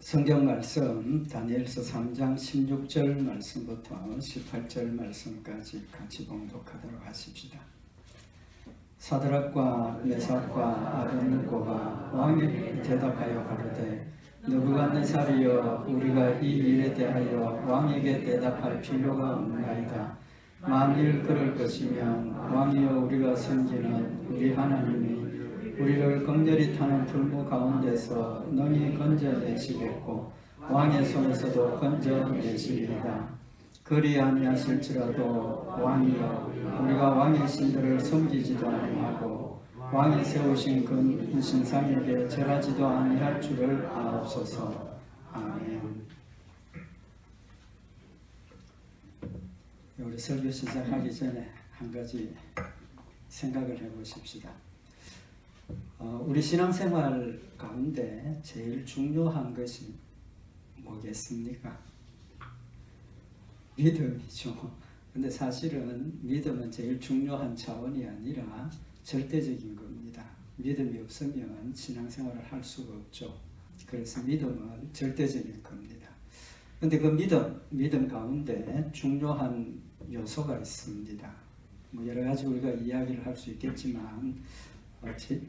성경 말씀 다니엘서 3장 16절 말씀부터 18절 말씀까지 같이 봉독하도록 하십시다. 사드락과 메삭과 아벳느고가 왕에게 대답하여 가로되 느부갓네살이여, 우리가 이 일에 대하여 왕에게 대답할 필요가 없나이다. 만일 그럴 것이면 왕이여, 우리가 섬기는 우리 하나님이 우리를 긍휼히 타는 불모 가운데서 능히 건져내시겠고 왕의 손에서도 건져내시리이다. 그리 아니하실지라도 왕이여, 우리가 왕의 신들을 섬기지도 아니하고 왕이 세우신 그 신상에게 절하지도 아니할 줄을 아옵소서. 아멘. 우리 설교 시작하기 전에 한 가지 생각을 해보십시다. 우리 신앙생활 가운데 제일 중요한 것이 뭐겠습니까? 믿음이죠. 근데 사실은 믿음은 제일 중요한 차원이 아니라 절대적인 겁니다. 믿음이 없으면 신앙생활을 할 수가 없죠. 그래서 믿음은 절대적인 겁니다. 근데 그 믿음 가운데 중요한 요소가 있습니다. 여러 가지 우리가 이야기를 할 수 있겠지만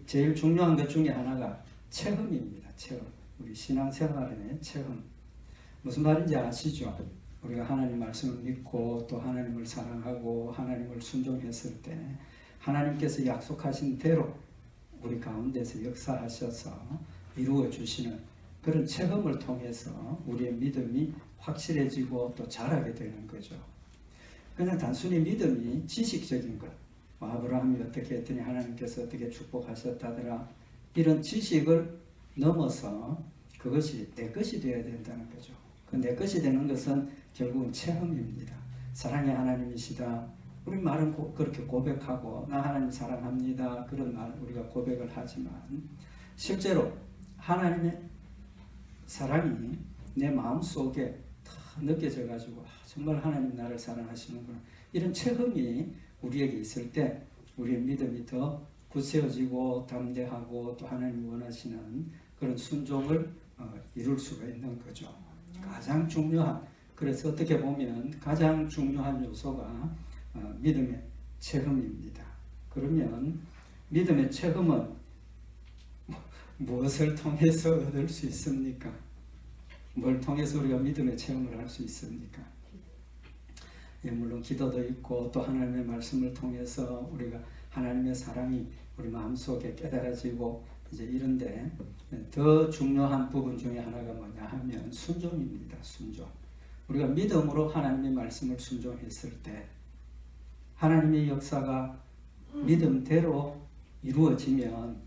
제일 중요한 것 중에 하나가 체험입니다. 체험. 우리 신앙생활의 체험. 무슨 말인지 아시죠? 우리가 하나님 말씀을 믿고 또 하나님을 사랑하고 하나님을 순종했을 때 하나님께서 약속하신 대로 우리 가운데서 역사하셔서 이루어 주시는 그런 체험을 통해서 우리의 믿음이 확실해지고 또 자라게 되는 거죠. 그냥 단순히 믿음이 지식적인 것, 아브라함이 어떻게 했더니 하나님께서 어떻게 축복하셨다더라, 이런 지식을 넘어서 그것이 내 것이 되어야 된다는 거죠. 그 내 것이 되는 것은 결국은 체험입니다. 사랑의 하나님이시다, 우리 말은 그렇게 고백하고 나 하나님 사랑합니다, 그런 말 우리가 고백을 하지만 실제로 하나님의 사랑이 내 마음속에 다 느껴져 가지고 정말 하나님 나를 사랑하시는구나, 이런 체험이 우리에게 있을 때 우리의 믿음이 더 굳세어지고 담대하고 또 하나님이 원하시는 그런 순종을 이룰 수가 있는 거죠. 가장 중요한, 그래서 어떻게 보면 가장 중요한 요소가 믿음의 체험입니다. 그러면 믿음의 체험은 무엇을 통해서 얻을 수 있습니까? 뭘 통해서 우리가 믿음의 체험을 할 수 있습니까? 물론 기도도 있고 또 하나님의 말씀을 통해서 우리가 하나님의 사랑이 우리 마음속에 깨달아지고 이제 이런데 더 중요한 부분 중에 하나가 뭐냐 하면 순종입니다. 순종. 우리가 믿음으로 하나님의 말씀을 순종했을 때 하나님의 역사가 믿음대로 이루어지면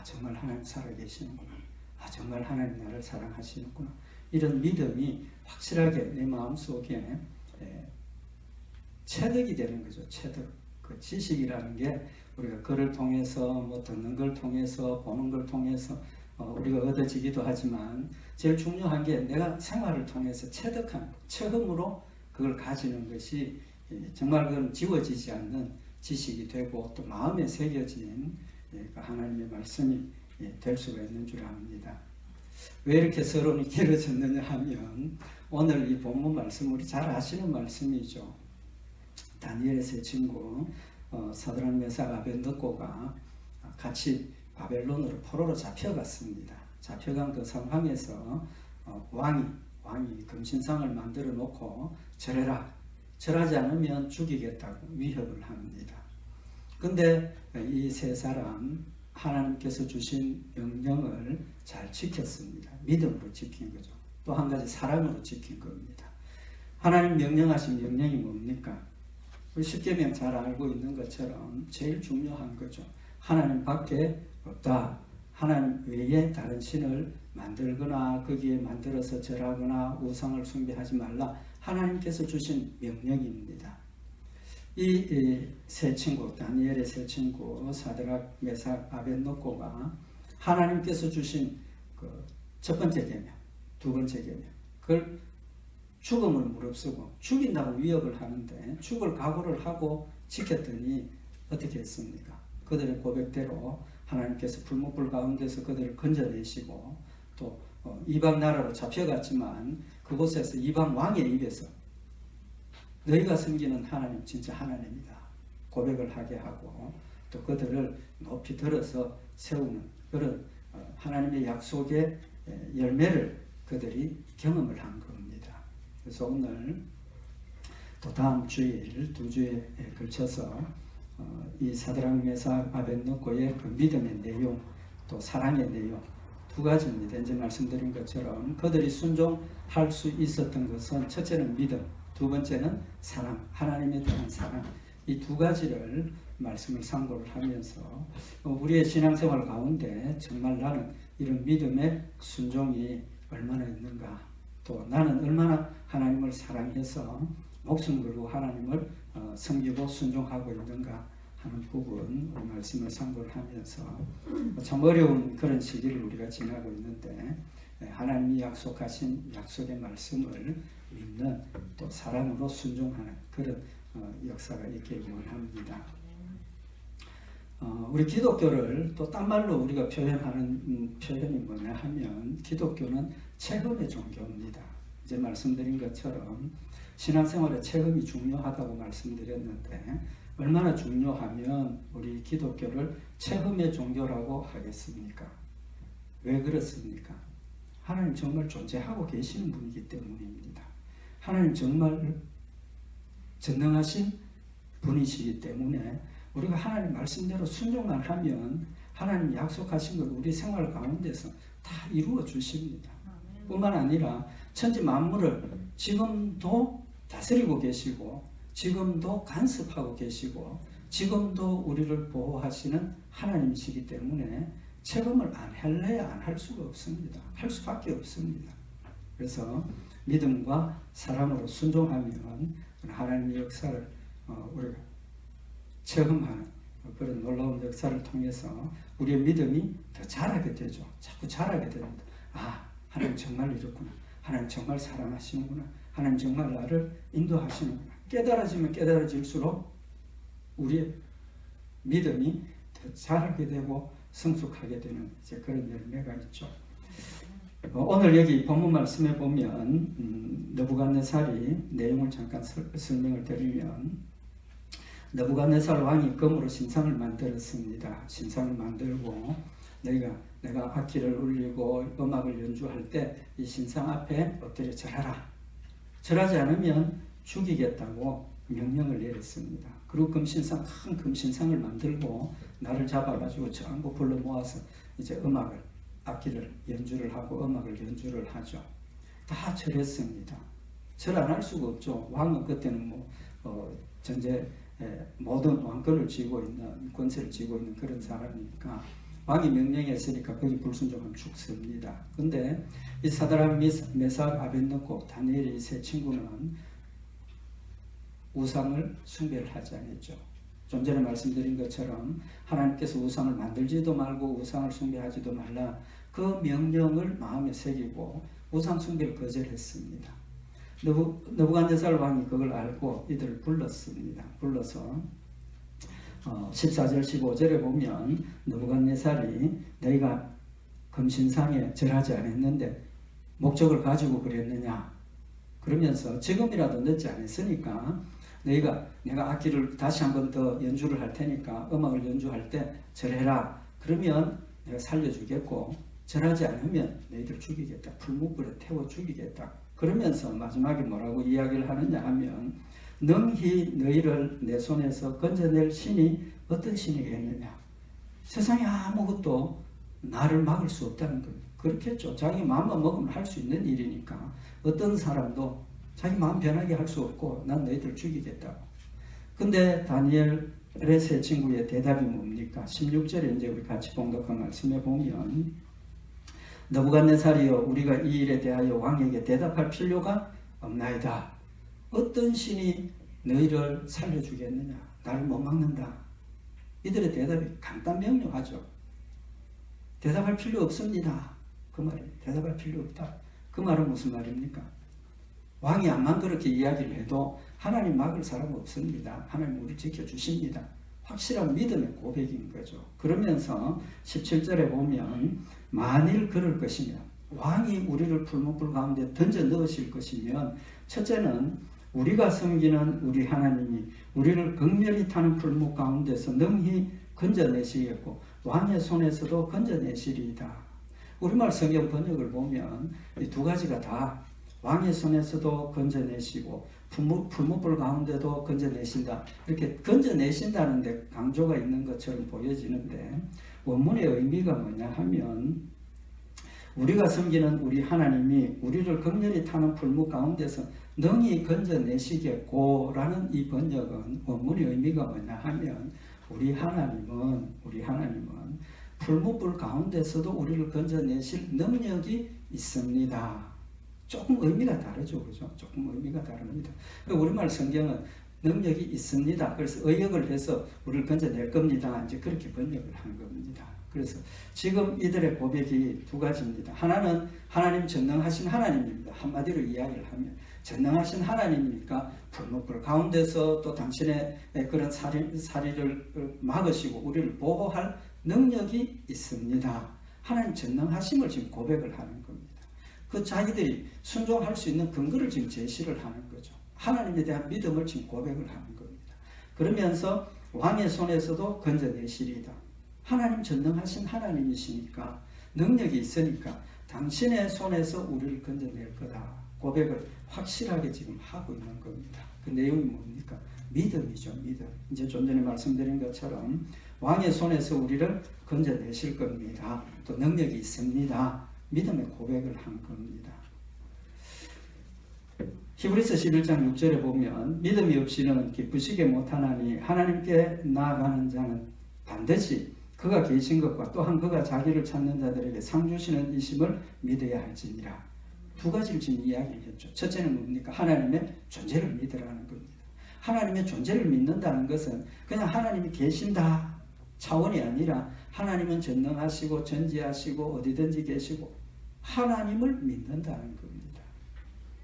정말 하나님 살아계시는구나, 정말 하나님 나를 사랑하시는구나, 이런 믿음이 확실하게 내 마음속에 체득이 되는 거죠. 체득. 그 지식이라는 게 우리가 글을 통해서 듣는 걸 통해서 보는 걸 통해서 우리가 얻어지기도 하지만 제일 중요한 게 내가 생활을 통해서 체득한 체험으로 그걸 가지는 것이 정말 그건 지워지지 않는 지식이 되고 또 마음에 새겨진 하나님의 말씀이 될 수가 있는 줄 압니다. 왜 이렇게 서론이 길어졌느냐 하면 오늘 이 본문 말씀 우리 잘 아시는 말씀이죠. 다니엘의 세 친구 사드락 메삭 아벳느고가 같이 바벨론으로 포로로 잡혀갔습니다. 잡혀간 그 상황에서 왕이 금신상을 만들어 놓고 절해라, 절하지 않으면 죽이겠다고 위협을 합니다. 근데 이 세 사람 하나님께서 주신 명령을 잘 지켰습니다. 믿음으로 지킨 거죠. 또 한 가지 사랑으로 지킨 겁니다. 하나님 명령하신 명령이 뭡니까? 우리 십계명 잘 알고 있는 것처럼 제일 중요한 거죠. 하나님 밖에 없다. 하나님 외에 다른 신을 만들거나 거기에 만들어서 절하거나 우상을 숭배하지 말라. 하나님께서 주신 명령입니다. 이 세 친구, 다니엘의 세 친구 사드락, 메삭, 아벳느고가 하나님께서 주신 그 첫 번째 계명, 두 번째 계명, 그걸 죽음을 무릅쓰고 죽인다고 위협을 하는데 죽을 각오를 하고 지켰더니 어떻게 했습니까? 그들의 고백대로 하나님께서 불못불 가운데서 그들을 건져내시고 또 이방 나라로 잡혀갔지만 그곳에서 이방 왕의 입에서 너희가 섬기는 하나님 진짜 하나님이다 고백을 하게 하고 또 그들을 높이 들어서 세우는 그런 하나님의 약속의 열매를 그들이 경험을 한 겁니다. 그래서 오늘 또 다음 주일 2주에 걸쳐서 이 사드락 메삭 아벳느고의 그 믿음의 내용 또 사랑의 내용 2가지입니다. 이제 말씀드린 것처럼 그들이 순종할 수 있었던 것은 첫째는 믿음, 2번째는 사랑, 하나님에 대한 사랑. 이 2가지를 말씀을 상고를 하면서 우리의 신앙생활 가운데 정말 나는 이런 믿음의 순종이 얼마나 있는가, 또 나는 얼마나 하나님을 사랑해서 목숨 걸고 하나님을 섬기고 순종하고 있는가 하는 부분 우리 말씀을 상고를 하면서 참 어려운 그런 시기를 우리가 지나고 있는데 하나님이 약속하신 약속의 말씀을 믿는 또 사랑으로 순종하는 그런 역사가 있기를 원합니다. 우리 기독교를 또 딴 말로 우리가 표현하는 표현이 뭐냐 하면 기독교는 체험의 종교입니다. 이제 말씀드린 것처럼 신앙생활에 체험이 중요하다고 말씀드렸는데 얼마나 중요하면 우리 기독교를 체험의 종교라고 하겠습니까? 왜 그렇습니까? 하나님 정말 존재하고 계시는 분이기 때문입니다. 하나님 정말 전능하신 분이시기 때문에 우리가 하나님 말씀대로 순종만 하면 하나님 약속하신 걸 우리 생활 가운데서 다 이루어 주십니다. 뿐만 아니라 천지 만물을 지금도 다스리고 계시고 지금도 간섭하고 계시고 지금도 우리를 보호하시는 하나님이시기 때문에 체험을 안 할래야 안 할 수가 없습니다. 할 수밖에 없습니다. 그래서 믿음과 사랑으로 순종하면 하나님의 역사를 우리가 체험하는 그런 놀라운 역사를 통해서 우리의 믿음이 더 자라게 되죠. 자꾸 자라게 됩니다. 아, 하나님 정말 이렇구나. 하나님 정말 사랑하시는구나. 하나님 정말 나를 인도하시는구나. 깨달아지면 깨달아질수록 우리의 믿음이 더 자라게 되고 성숙하게 되는 이제 그런 열매가 있죠. 오늘 여기 본문 말씀에 보면 느부갓네살이 내용을 잠깐 설명을 드리면 느부갓네살 왕이 금으로 신상을 만들었습니다. 신상을 만들고 내가 악기를 울리고 음악을 연주할 때 이 신상 앞에 엎드려 절하라. 절하지 않으면 죽이겠다고 명령을 내렸습니다. 그리고 큰 금신상을 만들고 나를 잡아가지고 전부 불러 모아서 이제 악기를 연주를 하고 음악을 연주를 하죠. 다 절했습니다. 절 안 할 수가 없죠. 왕은 그때는 전제 모든 왕권을 쥐고 있는 권세를 쥐고 있는 그런 사람이니까 왕이 명령했으니까 거기 불순종하면 죽습니다. 근데 이 사드락 메삭 아벳느고 다니엘의 세 친구는 우상을 숭배를 하지 않았죠. 좀 전에 말씀드린 것처럼 하나님께서 우상을 만들지도 말고 우상을 숭배하지도 말라 그 명령을 마음에 새기고 우상 숭배를 거절했습니다. 느부갓네살 왕이 그걸 알고 이들을 불렀습니다. 불러서 14절 15절에 보면 느부갓네살이 너희가 금신상에 절하지 않았는데 목적을 가지고 그랬느냐 그러면서 지금이라도 늦지 않았으니까 내가 악기를 다시 한 번 더 연주를 할 테니까 음악을 연주할 때 절해라. 그러면 내가 살려주겠고 절하지 않으면 너희들 죽이겠다. 풀무불에 태워 죽이겠다. 그러면서 마지막에 뭐라고 이야기를 하느냐 하면 능히 너희를 내 손에서 건져낼 신이 어떤 신이겠느냐. 세상에 아무것도 나를 막을 수 없다는 겁니다. 그렇겠죠. 자기 마음만 먹으면 할 수 있는 일이니까 어떤 사람도 자기 마음 변하게 할 수 없고 난 너희들 죽이겠다고. 근데 다니엘의 세 친구의 대답이 뭡니까? 16절에 이제 우리 같이 봉독한 말씀에 보면 느부갓네살이여 우리가 이 일에 대하여 왕에게 대답할 필요가 없나이다. 어떤 신이 너희를 살려주겠느냐. 나를 못 막는다. 이들의 대답이 간단 명료하죠. 대답할 필요 없습니다. 그 말이 대답할 필요 없다. 그 말은 무슨 말입니까? 왕이 암만 그렇게 이야기를 해도 하나님 막을 사람은 없습니다. 하나님 우리를 지켜주십니다. 확실한 믿음의 고백인 거죠. 그러면서 17절에 보면 만일 그럴 것이면 왕이 우리를 풀무불 가운데 던져 넣으실 것이면, 첫째는 우리가 섬기는 우리 하나님이 우리를 극렬히 타는 풀무 가운데서 능히 건져내시겠고 왕의 손에서도 건져내시리이다. 우리말 성경 번역을 보면 이 두 가지가 다 왕의 손에서도 건져내시고 풀무불 가운데도 건져내신다, 이렇게 건져내신다는 데 강조가 있는 것처럼 보여지는데, 원문의 의미가 뭐냐 하면, 우리가 섬기는 우리 하나님이 우리를 극렬히 타는 풀무 가운데서 능히 건져내시겠고 라는 이 번역은, 원문의 의미가 뭐냐 하면, 우리 하나님은 풀무불 가운데서도 우리를 건져내실 능력이 있습니다. 조금 의미가 다르죠, 그죠? 조금 의미가 다릅니다. 우리말 성경은 능력이 있습니다. 그래서 의역을 해서 우리를 건져낼 겁니다. 이제 그렇게 번역을 한 겁니다. 그래서 지금 이들의 고백이 두 가지입니다. 하나는 하나님 전능하신 하나님입니다. 한마디로 이야기를 하면 전능하신 하나님이니까 풀무불 가운데서 또 당신의 그런 살이를 막으시고 우리를 보호할 능력이 있습니다. 하나님 전능하심을 지금 고백을 하는 겁니다. 그 자기들이 순종할 수 있는 근거를 지금 제시를 하는 거죠. 하나님에 대한 믿음을 지금 고백을 하는 겁니다. 그러면서 왕의 손에서도 건져내시리이다. 하나님 전능하신 하나님이시니까, 능력이 있으니까 당신의 손에서 우리를 건져낼 거다 고백을 확실하게 지금 하고 있는 겁니다. 그 내용이 뭡니까? 믿음이죠. 믿음. 이제 좀 전에 말씀드린 것처럼 왕의 손에서 우리를 건져내실 겁니다. 또 능력이 있습니다. 믿음의 고백을 한 겁니다. 히브리서 11장 6절에 보면 믿음이 없이는 기쁘시게 못하나니 하나님께 나아가는 자는 반드시 그가 계신 것과 또한 그가 자기를 찾는 자들에게 상 주시는 이심을 믿어야 할지니라. 두 가지를 지금 이야기를 했죠. 첫째는 뭡니까? 하나님의 존재를 믿으라는 겁니다. 하나님의 존재를 믿는다는 것은 그냥 하나님이 계신다 차원이 아니라 하나님은 전능하시고 전지하시고 어디든지 계시고 하나님을 믿는다는 겁니다.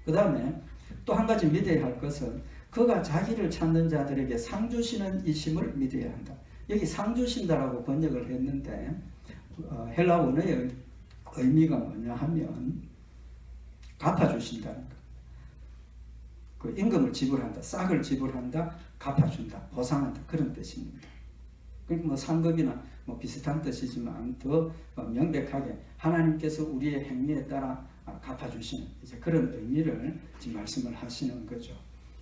그 다음에 또 한 가지 믿어야 할 것은 그가 자기를 찾는 자들에게 상 주시는 이심을 믿어야 한다. 여기 상 주신다라고 번역을 했는데 헬라 원어의 의미가 뭐냐 하면 갚아주신다는 것. 그 임금을 지불한다, 싹을 지불한다, 갚아준다, 보상한다, 그런 뜻입니다. 그러니까 뭐 상급이나 뭐 비슷한 뜻이지만 더 명백하게 하나님께서 우리의 행위에 따라 갚아주시는 이제 그런 의미를 지금 말씀을 하시는 거죠.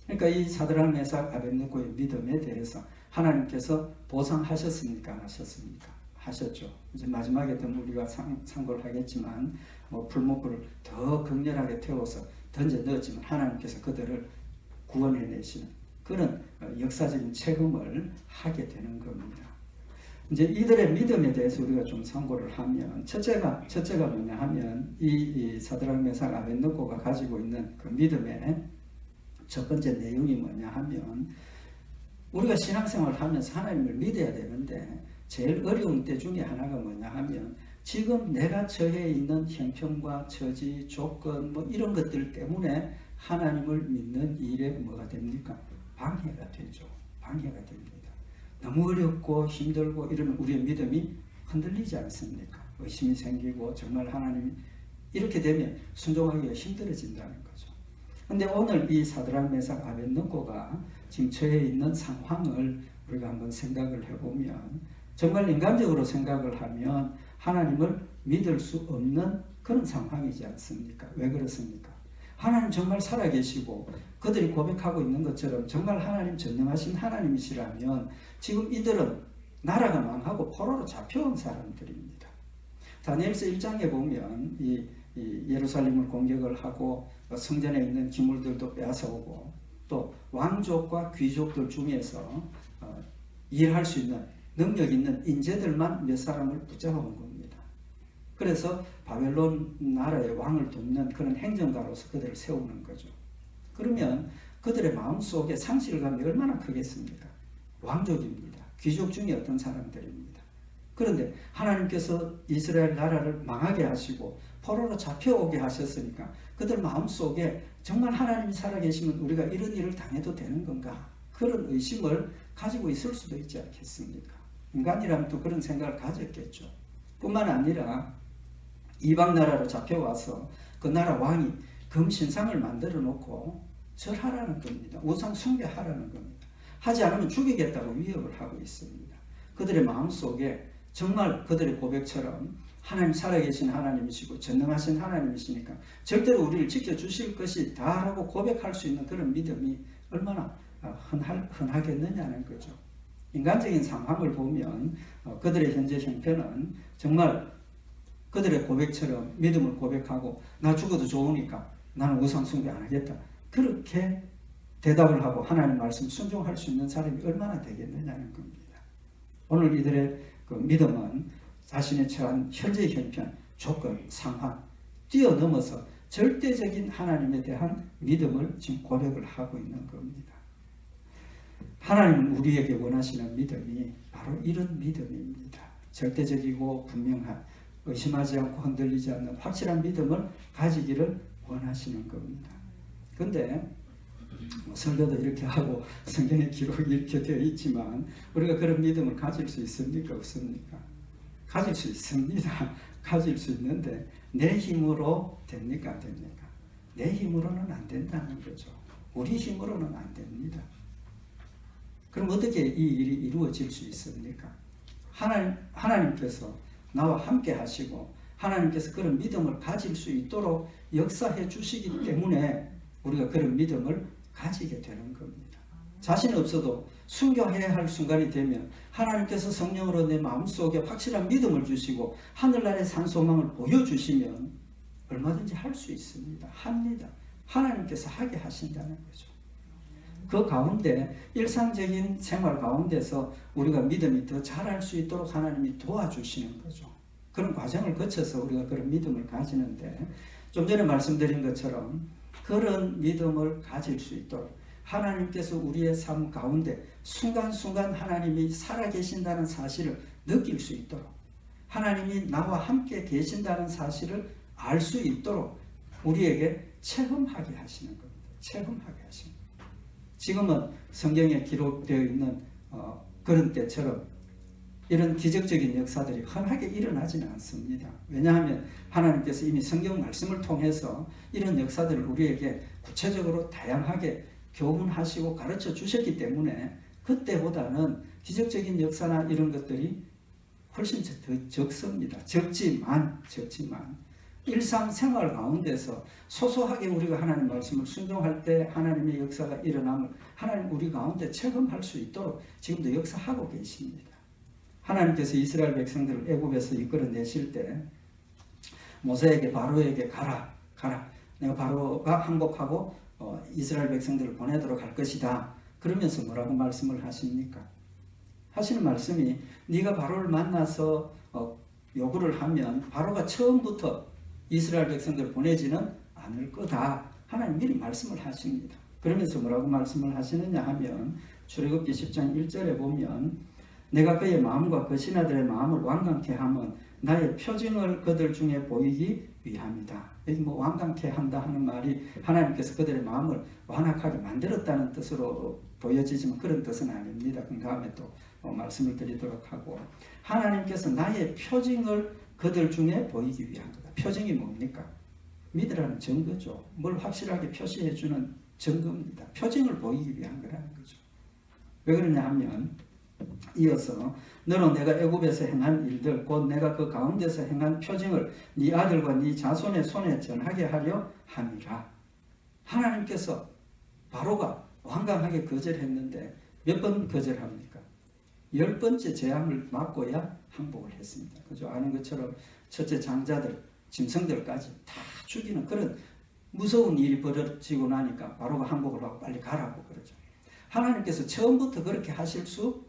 그러니까 이 사드락 메삭 아벳느고의 믿음에 대해서 하나님께서 보상하셨습니까? 안 하셨습니까? 하셨죠. 이제 마지막에 또 우리가 참고를 하겠지만 뭐 풀무불을 더 극렬하게 태워서 던져 넣었지만 하나님께서 그들을 구원해내시는 그런 역사적인 체험을 하게 되는 겁니다. 이제 이들의 믿음에 대해서 우리가 좀 참고를 하면 첫째가 뭐냐 하면 이 사드락 메삭 아벳느고가 가지고 있는 그 믿음의 첫 번째 내용이 뭐냐 하면 우리가 신앙생활을 하면서 하나님을 믿어야 되는데 제일 어려운 때 중에 하나가 뭐냐 하면 지금 내가 처해 있는 형편과 처지, 조건 뭐 이런 것들 때문에 하나님을 믿는 일에 뭐가 됩니까? 방해가 되죠. 방해가 됩니다. 너무 어렵고 힘들고 이러면 우리의 믿음이 흔들리지 않습니까? 의심이 생기고 정말 하나님이 이렇게 되면 순종하기가 힘들어진다는 거죠. 근데 오늘 이 사드락 메삭 아벳느고가 지금 처해 있는 상황을 우리가 한번 생각을 해보면 정말 인간적으로 생각을 하면 하나님을 믿을 수 없는 그런 상황이지 않습니까? 왜 그렇습니까? 하나님 정말 살아계시고 그들이 고백하고 있는 것처럼 정말 하나님 전능하신 하나님이시라면 지금 이들은 나라가 망하고 포로로 잡혀온 사람들입니다. 다니엘서 1장에 보면 이 예루살렘을 공격을 하고 성전에 있는 기물들도 빼앗아오고 또 왕족과 귀족들 중에서 일할 수 있는 능력 있는 인재들만 몇 사람을 붙잡아온 겁니다. 그래서 바벨론 나라의 왕을 돕는 그런 행정가로서 그들을 세우는 거죠. 그러면 그들의 마음속에 상실감이 얼마나 크겠습니까? 왕족입니다. 귀족 중에 어떤 사람들입니다. 그런데 하나님께서 이스라엘 나라를 망하게 하시고 포로로 잡혀오게 하셨으니까 그들 마음속에 정말 하나님이 살아계시면 우리가 이런 일을 당해도 되는 건가? 그런 의심을 가지고 있을 수도 있지 않겠습니까? 인간이라면 또 그런 생각을 가졌겠죠. 뿐만 아니라 이방 나라로 잡혀와서 그 나라 왕이 금신상을 만들어 놓고 절하라는 겁니다. 우상 숭배하라는 겁니다. 하지 않으면 죽이겠다고 위협을 하고 있습니다. 그들의 마음속에 정말 그들의 고백처럼 하나님 살아계신 하나님이시고 전능하신 하나님이시니까 절대로 우리를 지켜주실 것이다 라고 고백할 수 있는 그런 믿음이 얼마나 흔하겠느냐는 거죠. 인간적인 상황을 보면 그들의 현재 형편은 정말 그들의 고백처럼 믿음을 고백하고 나 죽어도 좋으니까 나는 우상 숭배 안 하겠다. 그렇게 대답을 하고 하나님 말씀 순종할 수 있는 사람이 얼마나 되겠느냐는 겁니다. 오늘 이들의 그 믿음은 자신의 처한 현재 형편, 조건, 상황 뛰어넘어서 절대적인 하나님에 대한 믿음을 지금 고백을 하고 있는 겁니다. 하나님은 우리에게 원하시는 믿음이 바로 이런 믿음입니다. 절대적이고 분명한, 의심하지 않고 흔들리지 않는 확실한 믿음을 가지기를 원하시는 겁니다. 근데 설교도 이렇게 하고 성경의 기록이 이렇게 되어 있지만 우리가 그런 믿음을 가질 수 있습니까? 없습니까? 가질 수 있습니다. 가질 수 있는데 내 힘으로 됩니까? 안 됩니까? 내 힘으로는 안 된다는 거죠. 우리 힘으로는 안 됩니다. 그럼 어떻게 이 일이 이루어질 수 있습니까? 하나님께서 나와 함께 하시고 하나님께서 그런 믿음을 가질 수 있도록 역사해 주시기 때문에 우리가 그런 믿음을 가지게 되는 겁니다. 자신 없어도 순교해야 할 순간이 되면 하나님께서 성령으로 내 마음속에 확실한 믿음을 주시고 하늘나라의 산소망을 보여주시면 얼마든지 할 수 있습니다. 합니다. 하나님께서 하게 하신다는 거죠. 그 가운데 일상적인 생활 가운데서 우리가 믿음이 더 잘할 수 있도록 하나님이 도와주시는 거죠. 그런 과정을 거쳐서 우리가 그런 믿음을 가지는데 좀 전에 말씀드린 것처럼 그런 믿음을 가질 수 있도록 하나님께서 우리의 삶 가운데 순간순간 하나님이 살아계신다는 사실을 느낄 수 있도록 하나님이 나와 함께 계신다는 사실을 알 수 있도록 우리에게 체험하게 하시는 겁니다. 체험하게 하시는 겁니다. 지금은 성경에 기록되어 있는 그런 때처럼 이런 기적적인 역사들이 흔하게 일어나지는 않습니다. 왜냐하면 하나님께서 이미 성경 말씀을 통해서 이런 역사들을 우리에게 구체적으로 다양하게 교훈하시고 가르쳐 주셨기 때문에 그때보다는 기적적인 역사나 이런 것들이 훨씬 더 적습니다. 적지만 일상생활 가운데서 소소하게 우리가 하나님 말씀을 순종할 때 하나님의 역사가 일어남을 하나님 우리 가운데 체험할 수 있도록 지금도 역사하고 계십니다. 하나님께서 이스라엘 백성들을 애굽에서 이끌어내실 때 모세에게 바로에게 가라. 내가 바로가 항복하고 이스라엘 백성들을 보내도록 할 것이다. 그러면서 뭐라고 말씀을 하십니까? 하시는 말씀이 네가 바로를 만나서 요구를 하면 바로가 처음부터 이스라엘 백성들을 보내지는 않을 거다. 하나님 미리 말씀을 하십니다. 그러면서 뭐라고 말씀을 하시느냐 하면 출애굽기 10장 1절에 보면 내가 그의 마음과 그 신하들의 마음을 완강케 하면 나의 표징을 그들 중에 보이기 위함이다. 여기 완강케 한다 하는 말이 하나님께서 그들의 마음을 완악하게 만들었다는 뜻으로 보여지지만 그런 뜻은 아닙니다. 그 다음에 또 말씀을 드리도록 하고 하나님께서 나의 표징을 그들 중에 보이기 위한 거다. 표징이 뭡니까? 믿으라는 증거죠. 뭘 확실하게 표시해주는 증거입니다. 표징을 보이기 위한 거라는 거죠. 왜 그러냐 하면 이어서 너는 내가 애굽에서 행한 일들 곧 내가 그 가운데서 행한 표징을 네 아들과 네 자손의 손에 전하게 하려 함이라. 하나님께서 바로가 완강하게 거절했는데 몇 번 거절합니까? 10번째 재앙을 맞고야 항복을 했습니다. 그죠? 아는 것처럼 첫째 장자들, 짐승들까지 다 죽이는 그런 무서운 일이 벌어지고 나니까 바로가 항복을 하고 빨리 가라고 그러죠. 하나님께서 처음부터 그렇게 하실 수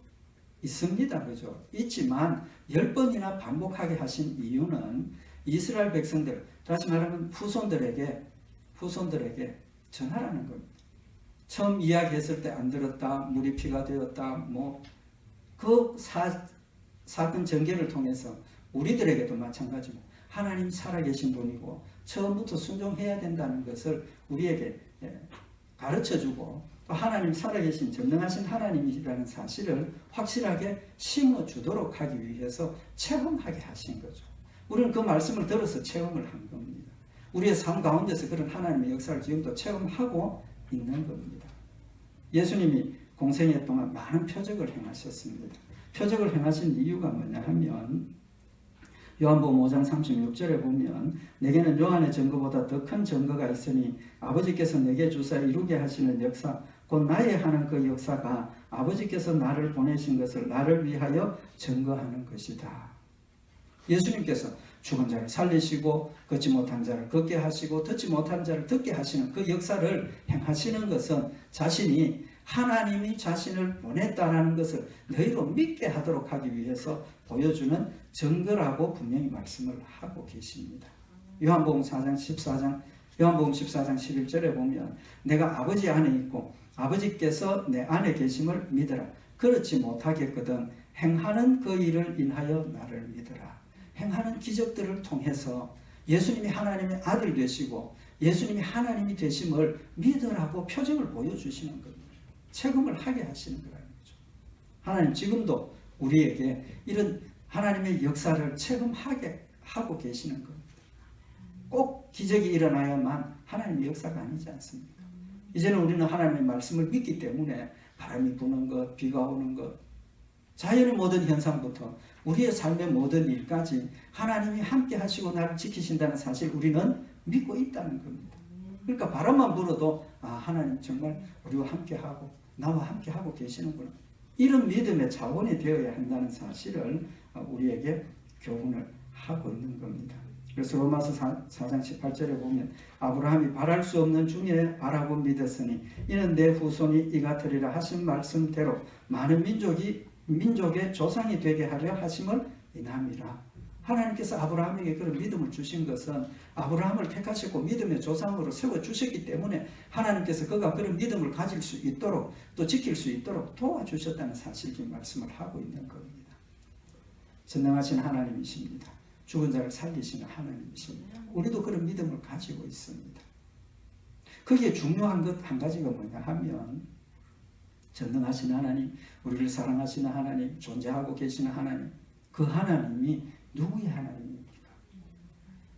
있습니다. 그죠? 있지만 10번이나 반복하게 하신 이유는 이스라엘 백성들, 다시 말하면 후손들에게 전하라는 겁니다. 처음 이야기했을 때 안 들었다, 물이 피가 되었다, 그 사건 전개를 통해서 우리들에게도 마찬가지고 하나님 살아계신 분이고 처음부터 순종해야 된다는 것을 우리에게 가르쳐주고 또 하나님 살아계신 전능하신 하나님이라는 사실을 확실하게 심어주도록 하기 위해서 체험하게 하신 거죠. 우리는 그 말씀을 들어서 체험을 한 겁니다. 우리의 삶 가운데서 그런 하나님의 역사를 지금도 체험하고 있는 겁니다. 예수님이 공생애 동안 많은 표적을 행하셨습니다. 표적을 행하신 이유가 뭐냐 하면 요한복음 5장 36절에 보면 내게는 요한의 증거보다 더 큰 증거가 있으니 아버지께서 내게 주사 이루게 하시는 역사 곧 나의 하는 그 역사가 아버지께서 나를 보내신 것을 나를 위하여 증거하는 것이다. 예수님께서 죽은 자를 살리시고 걷지 못한 자를 걷게 하시고 듣지 못한 자를 듣게 하시는 그 역사를 행하시는 것은 자신이 하나님이 자신을 보냈다라는 것을 너희로 믿게 하도록 하기 위해서 보여주는 증거라고 분명히 말씀을 하고 계십니다. 요한복음 14장 11절에 보면 내가 아버지 안에 있고 아버지께서 내 안에 계심을 믿으라. 그렇지 못하겠거든 행하는 그 일을 인하여 나를 믿으라. 행하는 기적들을 통해서 예수님이 하나님의 아들 되시고 예수님이 하나님이 되심을 믿으라고 표정을 보여주시는 겁니다. 체험을 하게 하시는 거라는 거죠. 하나님 지금도 우리에게 이런 하나님의 역사를 체험하게 하고 계시는 겁니다. 꼭 기적이 일어나야만 하나님의 역사가 아니지 않습니까? 이제는 우리는 하나님의 말씀을 믿기 때문에 바람이 부는 것, 비가 오는 것, 자연의 모든 현상부터 우리의 삶의 모든 일까지 하나님이 함께 하시고 나를 지키신다는 사실 우리는 믿고 있다는 겁니다. 그러니까 바람만 불어도 하나님 정말 우리와 함께하고 나와 함께하고 계시는구나. 이런 믿음의 자원이 되어야 한다는 사실을 우리에게 교훈을 하고 있는 겁니다. 그래서 로마서 4장 18절에 보면 아브라함이 바랄 수 없는 중에 바라고 믿었으니 이는 내 후손이 이 같으리라 하신 말씀대로 많은 민족의 조상이 되게 하려 하심을 인함이라. 하나님께서 아브라함에게 그런 믿음을 주신 것은 아브라함을 택하셨고 믿음의 조상으로 세워주셨기 때문에 하나님께서 그가 그런 믿음을 가질 수 있도록 또 지킬 수 있도록 도와주셨다는 사실을 말씀을 하고 있는 겁니다. 전능하신 하나님이십니다. 죽은 자를 살리시는 하나님이십니다. 우리도 그런 믿음을 가지고 있습니다. 거기에 중요한 것 한 가지가 뭐냐 하면 전능하신 하나님, 우리를 사랑하시는 하나님, 존재하고 계시는 하나님, 그 하나님이 누구의 하나님입니까?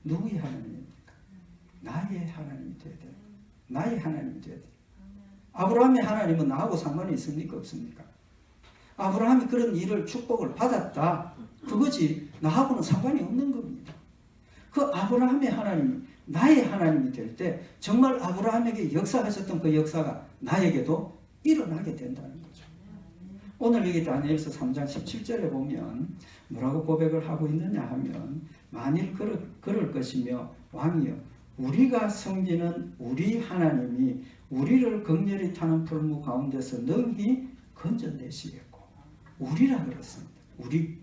누구의 하나님입니까? 나의 하나님이 되어야 돼요. 나의 하나님이 되어야 돼요. 아브라함의 하나님은 나하고 상관이 있습니까? 없습니까? 아브라함이 그런 일을 축복을 받았다. 그거지 나하고는 상관이 없는 겁니다. 그 아브라함의 하나님이 나의 하나님이 될 때 정말 아브라함에게 역사하셨던 그 역사가 나에게도 일어나게 된다는 거죠. 오늘 여기 다니엘서 3장 17절에 보면 뭐라고 고백을 하고 있느냐 하면 만일 그럴 것이며 왕이여 우리가 섬기는 우리 하나님이 우리를 극렬히 타는 풀무 가운데서 능히 건져내시겠고 우리라 그랬습니다. 우리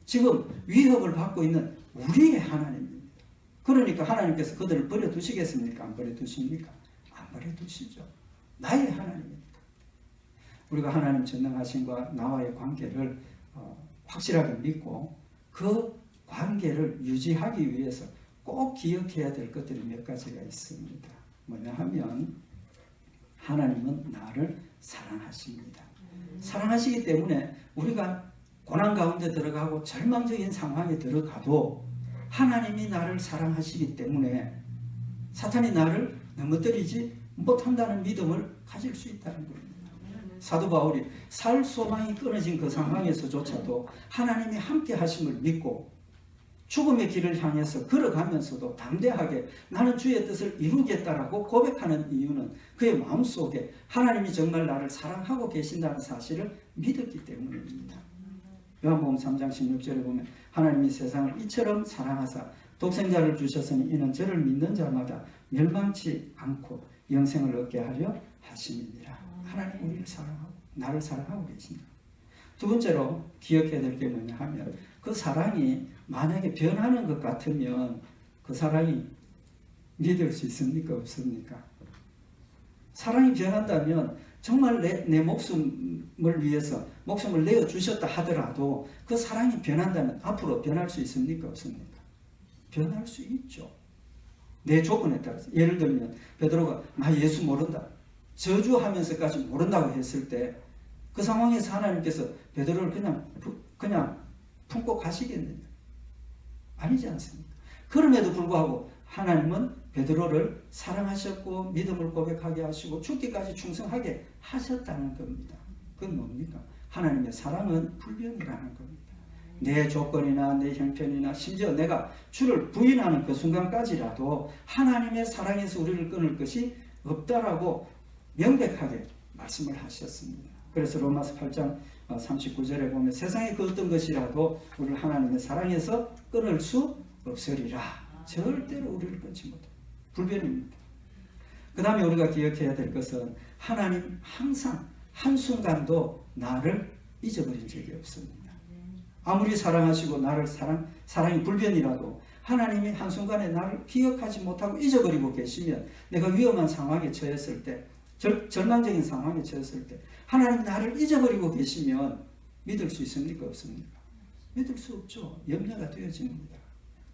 지금 위협을 받고 있는 우리의 하나님입니다. 그러니까 하나님께서 그들을 버려두시겠습니까? 안 버려두십니까? 안 버려두시죠. 나의 하나님입니다. 우리가 하나님 전능하신과 나와의 관계를 확실하게 믿고 그 관계를 유지하기 위해서 꼭 기억해야 될 것들이 몇 가지가 있습니다. 뭐냐 하면 하나님은 나를 사랑하십니다. 사랑하시기 때문에 우리가 고난 가운데 들어가고 절망적인 상황에 들어가도 하나님이 나를 사랑하시기 때문에 사탄이 나를 넘어뜨리지 못한다는 믿음을 가질 수 있다는 겁니다. 사도 바울이 살 소망이 끊어진 그 상황에서조차도 하나님이 함께 하심을 믿고 죽음의 길을 향해서 걸어가면서도 담대하게 나는 주의 뜻을 이루겠다라고 고백하는 이유는 그의 마음속에 하나님이 정말 나를 사랑하고 계신다는 사실을 믿었기 때문입니다. 요한복음 3장 16절에 보면 하나님이 세상을 이처럼 사랑하사 독생자를 주셨으니 이는 저를 믿는 자마다 멸망치 않고 영생을 얻게 하려 하심이니라. 하나님 우리를 사랑하고 나를 사랑하고 계신다. 두 번째로 기억해야 될 게 뭐냐 하면 그 사랑이 만약에 변하는 것 같으면 그 사랑이 믿을 수 있습니까? 없습니까? 사랑이 변한다면 정말 내 목숨을 위해서 목숨을 내어주셨다 하더라도 그 사랑이 변한다면 앞으로 변할 수 있습니까? 없습니까? 변할 수 있죠. 내 조건에 따라서. 예를 들면 베드로가 나 예수 모른다. 저주하면서까지 모른다고 했을 때 그 상황에서 하나님께서 베드로를 그냥 품고 가시겠느냐? 아니지 않습니까? 그럼에도 불구하고 하나님은 베드로를 사랑하셨고 믿음을 고백하게 하시고 죽기까지 충성하게 하셨다는 겁니다. 그건 뭡니까? 하나님의 사랑은 불변이라는 겁니다. 내 조건이나 내 형편이나 심지어 내가 주를 부인하는 그 순간까지라도 하나님의 사랑에서 우리를 끊을 것이 없다라고 명백하게 말씀을 하셨습니다. 그래서 로마서 8장 39절에 보면 세상의 그 어떤 것이라도 우리를 하나님의 사랑에서 끊을 수 없으리라. 절대로 우리를 끊지 못해. 불변입니다. 그 다음에 우리가 기억해야 될 것은 하나님 항상 한순간도 나를 잊어버린 적이 없습니다. 아무리 사랑하시고 나를 사랑이 불변이라도 하나님이 한순간에 나를 기억하지 못하고 잊어버리고 계시면 내가 위험한 상황에 처했을 때 절망적인 상황에 처했을 때 하나님 나를 잊어버리고 계시면 믿을 수 있습니까? 없습니까? 믿을 수 없죠. 염려가 되어집니다.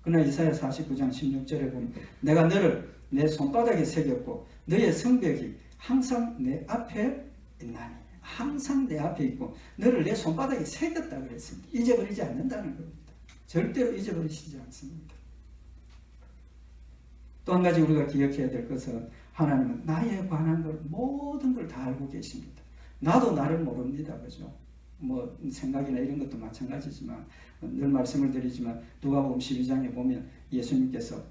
그러나 이사야 49장 16절에 보면 내가 너를 내 손바닥에 새겼고 너의 성벽이 항상 내 앞에 있나니 항상 내 앞에 있고 너를 내 손바닥에 새겼다 그랬습니다. 잊어버리지 않는다는 겁니다. 절대로 잊어버리시지 않습니다. 또 한 가지 우리가 기억해야 될 것은 하나님은 나에 관한 걸 모든 걸 다 알고 계십니다. 나도 나를 모릅니다. 그죠? 뭐 생각이나 이런 것도 마찬가지지만 늘 말씀을 드리지만 누가복음 12장에 보면 예수님께서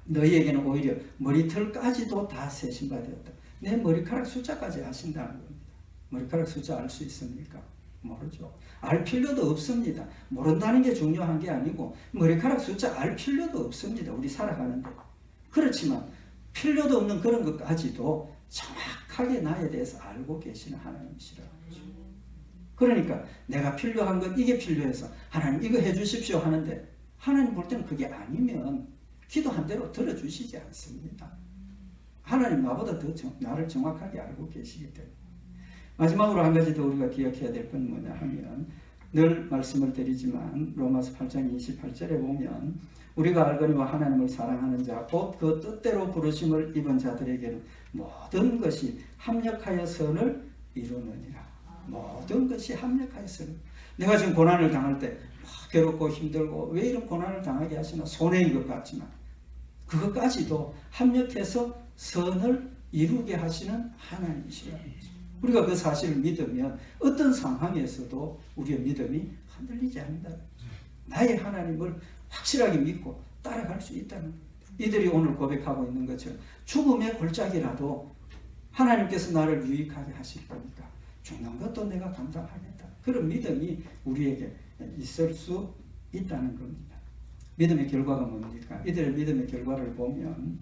너희에게는 오히려 머리털까지도 다 세신 바 되었다. 내 머리카락 숫자까지 아신다는 겁니다. 머리카락 숫자 알 수 있습니까? 모르죠. 알 필요도 없습니다. 모른다는 게 중요한 게 아니고 머리카락 숫자 알 필요도 없습니다. 우리 살아가는데. 그렇지만 필요도 없는 그런 것까지도 정확하게 나에 대해서 알고 계시는 하나님이시라고 하죠. 그러니까 내가 필요한 것 이게 필요해서 하나님 이거 해주십시오 하는데 하나님 볼 때는 그게 아니면 기도한 대로 들어주시지 않습니다. 하나님 나보다 더 나를 정확하게 알고 계시기 때문에. 마지막으로 한 가지 더 우리가 기억해야 될 건 뭐냐 하면 늘 말씀을 드리지만 로마서 8장 28절에 보면 우리가 알거니와 하나님을 사랑하는 자 곧 그 뜻대로 부르심을 입은 자들에게는 모든 것이 합력하여 선을 이루느니라. 모든 것이 합력하여 선을. 내가 지금 고난을 당할 때 괴롭고 힘들고 왜 이런 고난을 당하게 하시나 손해인 것 같지만 그것까지도 합력해서 선을 이루게 하시는 하나님이시라는 거죠. 우리가 그 사실을 믿으면 어떤 상황에서도 우리의 믿음이 흔들리지 않는다는 거죠. 나의 하나님을 확실하게 믿고 따라갈 수 있다는 거예요. 이들이 오늘 고백하고 있는 것처럼 죽음의 골짜기라도 하나님께서 나를 유익하게 하실 거니까 죽는 것도 내가 감당하겠다. 그런 믿음이 우리에게 있을 수 있다는 겁니다. 믿음의 결과가 뭡니까? 이들의 믿음의 결과를 보면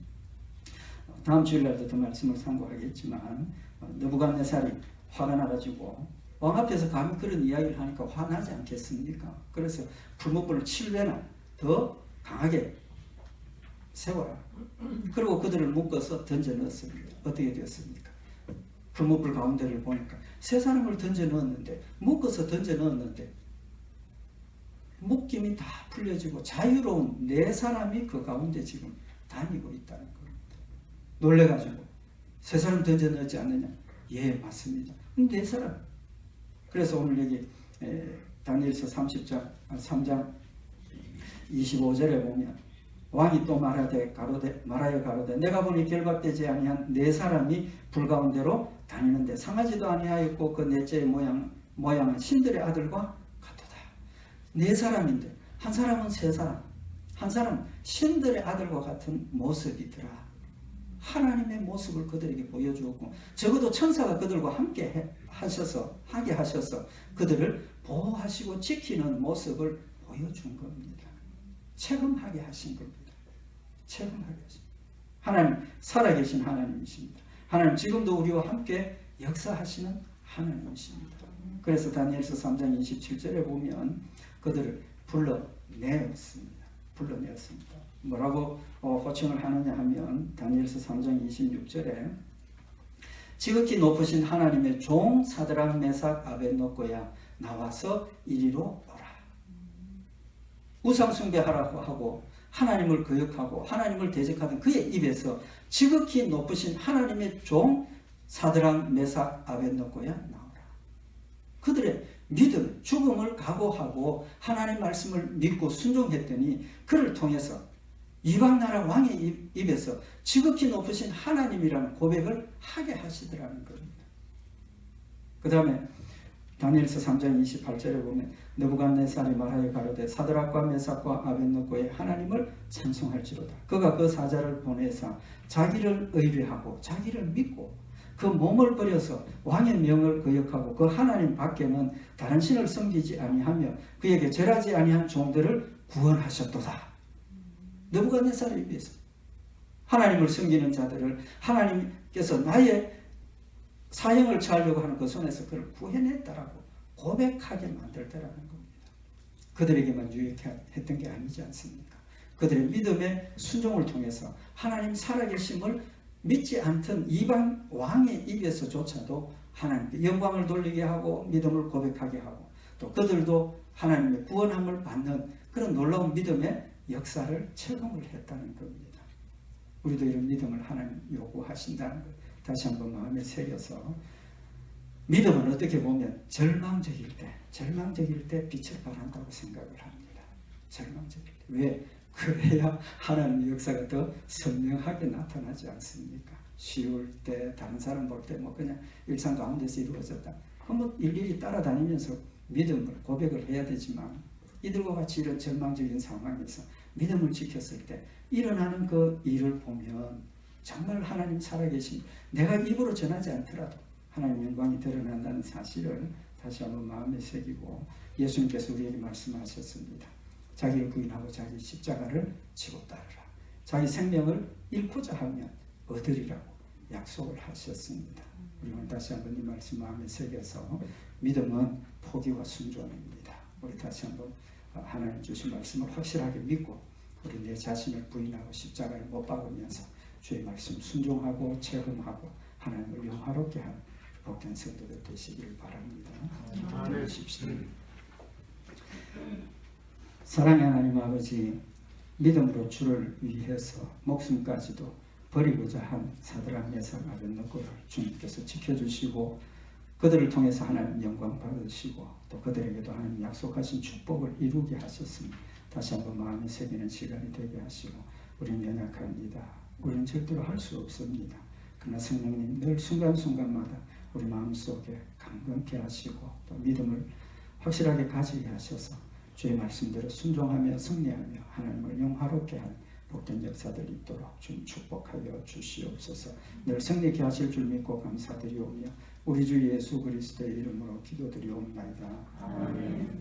다음 주일날도 더 말씀을 상고하겠지만 느부갓네살이 화가 나가지고 왕 앞에서 감히 그런 이야기를 하니까 화나지 않겠습니까? 그래서 풀무불을 7배나 더 강하게 세워라. 그리고 그들을 묶어서 던져 넣었습니다. 어떻게 되었습니까? 풀무불 가운데를 보니까 세 사람을 던져 넣었는데 묶어서 던져 넣었는데 묶임이 다 풀려지고 자유로운 네 사람이 그 가운데 지금 다니고 있다는 겁니다. 놀래가지고 세 사람 던져 넣었지 않느냐? 예, 맞습니다. 네 사람. 그래서 오늘 여기 다니엘서 3장 25절에 보면 왕이 또 말하여 가로되 내가 보니 결박되지 아니한 네 사람이 불 가운데로 다니는데 상하지도 아니하였고 그 넷째의 모양은 신들의 아들과 같도다. 네 사람인데 한 사람은 세 사람, 한 사람은 신들의 아들과 같은 모습이더라. 하나님의 모습을 그들에게 보여주었고 적어도 천사가 그들과 함께 하게 하셔서 그들을 보호하시고 지키는 모습을 보여준 겁니다. 체험하게 하신 겁니다. 체험하게 하신. 하나님 살아계신 하나님이십니다. 하나님 지금도 우리와 함께 역사하시는 하나님이십니다. 그래서 다니엘서 3장 27절에 보면 그들을 불러내었습니다. 뭐라고 호칭을 하느냐 하면 다니엘서 3장 26절에 지극히 높으신 하나님의 종 사드락 메삭 아벳노고야 나와서 이리로 오라. 우상 숭배하라고 하고 하나님을 거역하고 하나님을 대적하던 그의 입에서 지극히 높으신 하나님의 종 사드락 메삭 아벳노고야 나오라. 그들의 믿음, 죽음을 각오하고 하나님 말씀을 믿고 순종했더니 그를 통해서 이방 나라 왕의 입에서 지극히 높으신 하나님이라는 고백을 하게 하시더라는 겁니다. 그 다음에 다니엘서 3장 28절에 보면 느부갓네살이 말하여 가로되 사드락과 메삭과 아벳느고의 하나님을 찬송할지로다. 그가 그 사자를 보내사 자기를 의뢰하고 자기를 믿고 그 몸을 버려서 왕의 명을 거역하고 그 하나님 밖에는 다른 신을 섬기지 아니하며 그에게 절하지 아니한 종들을 구원하셨도다. 느부갓네살에 비해서 하나님을 섬기는 자들을 하나님께서 나의 사형을 취하려고 하는 그 손에서 그를 구해냈다라고 고백하게 만들더라는 겁니다. 그들에게만 유익했던 게 아니지 않습니까? 그들의 믿음의 순종을 통해서 하나님 살아계심을 믿지 않던 이방 왕의 입에서조차도 하나님께 영광을 돌리게 하고 믿음을 고백하게 하고 또 그들도 하나님의 구원함을 받는 그런 놀라운 믿음의 역사를 체험을 했다는 겁니다. 우리도 이런 믿음을 하나님 요구하신다는 것 다시 한번 마음에 새겨서 믿음은 어떻게 보면 절망적일 때 빛을 발한다고 생각을 합니다. 절망적일 때. 왜? 그래야 하나님의 역사가 더 선명하게 나타나지 않습니까? 쉬울 때, 다른 사람 볼 때 뭐 그냥 일상 가운데서 이루어졌다. 그럼 뭐 일일이 따라다니면서 믿음을 고백을 해야 되지만 이들과 같이 이런 절망적인 상황에서 믿음을 지켰을 때 일어나는 그 일을 보면 정말 하나님 살아계신 내가 입으로 전하지 않더라도 하나님 영광이 드러난다는 사실을 다시 한번 마음에 새기고 예수님께서 우리에게 말씀하셨습니다. 자기를 부인하고 자기 십자가를 지고 따르라. 자기 생명을 잃고자 하면 얻으리라고 약속을 하셨습니다. 우리 오늘 다시 한번 이 말씀 마음에 새겨서 믿음은 포기와 순종입니다. 우리 다시 한번 하나님 주신 말씀을 확실하게 믿고 우리 내 자신을 부인하고 십자가에 못 박으면서 주의 말씀 순종하고 체험하고 하나님을 영화롭게 하는 복된 성도들 되시기를 바랍니다. 기도하십시오. 사랑의 하나님 아버지, 믿음으로 주를 위해서 목숨까지도 버리고자 한 사드락 메삭 아벳느고를 주님께서 지켜주시고 그들을 통해서 하나님 영광 받으시고 또 그들에게도 하나님 약속하신 축복을 이루게 하셨습니다. 다시 한번 마음에 새기는 시간이 되게 하시고 우리는 연약합니다. 우리는 절대로 할 수 없습니다. 그러나 성령님 늘 순간순간마다 우리 마음속에 강건케 하시고 또 믿음을 확실하게 가지게 하셔서 주의 말씀대로 순종하며 승리하며 하나님을 영화롭게 하는 복된 역사들이 있도록 주님 축복하여 주시옵소서. 늘 승리케 하실 줄 믿고 감사드리오며 우리 주 예수 그리스도의 이름으로 기도드리옵나이다. 아멘.